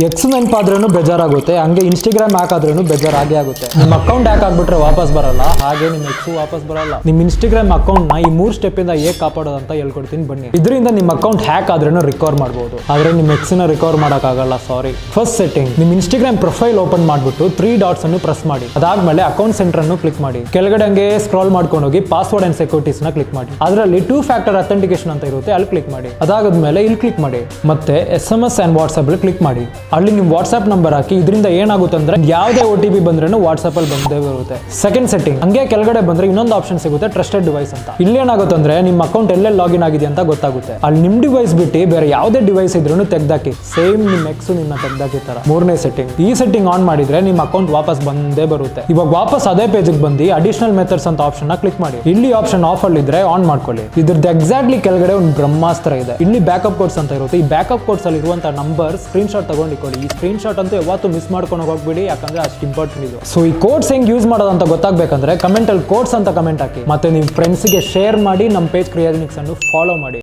X ನೆನಪಾದ್ರೂ ಬೇಜಾರಾಗುತ್ತೆ, ಹಂಗೆ Instagram hack ಆದ್ರೂ ಬೇಜಾರಾಗೇ ಆಗುತ್ತೆ. ನಿಮ್ಮ ಅಕೌಂಟ್ ಹ್ಯಾಕ್ ಆಗ್ಬಿಟ್ರೆ ವಾಪಸ್ ಬರಲ್ಲ, ಹಾಗೆ ನಿಮ್ಮ ಎಕ್ಸ್ ವಾಪಸ್ ಬರಲ್ಲ. ನಿಮ್ಮ ಇನ್ಸ್ಟಾಗ್ರಾಮ್ ಅಕೌಂಟ್ ನ ಈ 3 ಸ್ಟೆಪ್ ಇಂದ ಹೇಗೆ ಕಾಪಾಡೋದು ಅಂತ ಹೇಳ್ಕೊಡ್ತೀನಿ ಬನ್ನಿ. ಇದರಿಂದ ನಿಮ್ಮ ಅಕೌಂಟ್ ಹ್ಯಾಕ್ ಆದ್ರೂ ರಿಕವರ್ ಮಾಡಬಹುದು, ಆದ್ರೆ ನಿಮ್ಮ ಎಕ್ಸ್ ನ ರಿಕವರ್ ಮಾಡಕ್ಕಾಗಲ್ಲ. ಸಾರಿ. ಫಸ್ಟ್ ಸೆಟ್ಟಿಂಗ್, ನಿಮ್ಮ ಇನ್ಸ್ಟಾಗ್ರಾಮ್ ಪ್ರೊಫೈಲ್ ಓಪನ್ ಮಾಡ್ಬಿಟ್ಟು 3 ಡಾಟ್ಸ್ ಅನ್ನು ಪ್ರೆಸ್ ಮಾಡಿ. ಅದಾದ್ಮೇಲೆ ಅಕೌಂಟ್ ಸೆಂಟರ್ ಅನ್ನು ಕ್ಲಿಕ್ ಮಾಡಿ. ಕೆಳಗಡೆ ಹಂಗೆ ಸ್ಕ್ರಾಲ್ ಮಾಡ್ಕೊಂಡು ಹೋಗಿ ಪಾಸ್ವರ್ಡ್ ಅಂಡ್ ಸೆಕ್ಯೂರಿಟೀಸ್ ನ ಕ್ಲಿಕ್ ಮಾಡಿ. ಅದರಲ್ಲಿ 2 ಫ್ಯಾಕ್ಟರ್ ಅಥೆಂಟಿಕೇಶನ್ ಅಂತ ಇರುತ್ತೆ, ಅಲ್ಲಿ ಕ್ಲಿಕ್ ಮಾಡಿ. ಅದಾದ್ಮೇಲೆ ಇಲ್ಲಿ ಕ್ಲಿಕ್ ಮಾಡಿ. ಮತ್ತೆ SMS ಅಂಡ್ ವಾಟ್ಸ್ಆಪ್ ಅಲ್ಲಿ ಕ್ಲಿಕ್ ಮಾಡಿ. ಅಲ್ಲಿ ನಿಮ್ಮ ವಾಟ್ಸ್ಆಪ್ ನಂಬರ್ ಹಾಕಿ. ಇದರಿಂದ ಏನಾಗುತ್ತೆ ಅಂದ್ರೆ ಯಾವುದೇ OTP ಬಂದ್ರೂ ವಾಟ್ಸ್ಆಪ್ ಅಲ್ಲಿ ಬಂದೇ ಬರುತ್ತೆ. ಸೆಕೆಂಡ್ ಸೆಟ್ಟಿಂಗ್, ಹಂಗೆ ಕೆಳಗಡೆ ಬಂದ್ರೆ ಇನ್ನೊಂದು ಆಪ್ಷನ್ ಸಿಗುತ್ತೆ, ಟ್ರಸ್ಟೆಡ್ ಡಿವೈಸ್ ಅಂತ. ಇಲ್ಲಿ ಏನಾಗುತ್ತೆ ಅಂದ್ರೆ ನಿಮ್ಮ ಅಕೌಂಟ್ ಎಲ್ಲೆಲ್ಲಿ ಲಾಗಿನ್ ಆಗಿದೆ ಅಂತ ಗೊತ್ತಾಗುತ್ತೆ. ಅಲ್ಲಿ ನಿಮ್ ಡಿವೈಸ್ ಬಿಟ್ಟು ಬೇರೆ ಯಾವುದೇ ಡಿವೈಸ್ ಇದ್ರೂ ತೆಗ್ದಾಕಿ, ಸೇಮ್ ನಿಮ್ಮ ಎಕ್ಸ್ ನಿನ್ನ ತೆಗ್ದಾಕಿರ್ತಾರ. ಮೂರನೇ ಸೆಟ್ಟಿಂಗ್, ಈ ಸೆಟ್ಟಿಂಗ್ ಆನ್ ಮಾಡಿದ್ರೆ ನಿಮ್ಮ ಅಕೌಂಟ್ ವಾಪಸ್ ಬಂದೇ ಬರುತ್ತೆ. ಇವಾಗ ವಾಪಸ್ ಅದೇ ಪೇಜ್ಗೆ ಬಂದು ಅಡಿಷನಲ್ ಮೆಥಡ್ಸ್ ಅಂತ ಆಪ್ಷನ್ ನ ಕ್ಲಿಕ್ ಮಾಡಿ. ಇಲ್ಲಿ ಆಪ್ಷನ್ ಆಫ್ ಅಲ್ಲಿ ಇದ್ರೆ ಆನ್ ಮಾಡ್ಕೊಳ್ಳಿ. ಇದ್ರದ್ದು ಎಕ್ಸಾಕ್ಟ್ಲಿ ಕೆಳಗಡೆ ಒಂದು ಬ್ರಹ್ಮಾಸ್ತ್ರ ಇದೆ. ಇಲ್ಲಿ ಬ್ಯಾಕಪ್ ಕೋಡ್ಸ್ ಅಂತ ಇರುತ್ತೆ. ಈ ಬ್ಯಾಕಪ್ ಕೋಡ್ಸ್ ಅಲ್ಲಿ ಇರುವಂತಹ ನಂಬರ್ ಸ್ಕ್ರೀನ್ ಶಾಟ್ ತಗೊಂಡಿಕೊಳ್ಳಿ. ಈ ಸ್ಕ್ರೀನ್ ಶಾಟ್ ಅಂತೂ ಯಾವತ್ತೂ ಮಿಸ್ ಮಾಡ್ಕೊಂಡು ಹೋಗ್ಬಿಡಿ, ಯಾಕಂದ್ರೆ ಅಷ್ಟು ಇಂಪಾರ್ಟೆಂಟ್ ಇದು. ಸೊ ಈ ಕೋಡ್ಸ್ ಹೆಂಗ್ ಯೂಸ್ ಮಾಡೋದು ಅಂತ ಗೊತ್ತಾಗಬೇಕಂದ್ರೆ ಕಮೆಂಟ್ ಅಲ್ಲಿ ಕೋಡ್ಸ್ ಅಂತ ಕಮೆಂಟ್ ಹಾಕಿ. ಮತ್ತೆ ನಿಮ್ಮ ಫ್ರೆಂಡ್ಸ್ಗೆ ಶೇರ್ ಮಾಡಿ. ನಮ್ಮ ಪೇಜ್ ಕ್ರಿಯಾನಿಕ್ಸ್ ಅನ್ನು ಫಾಲೋ ಮಾಡಿ.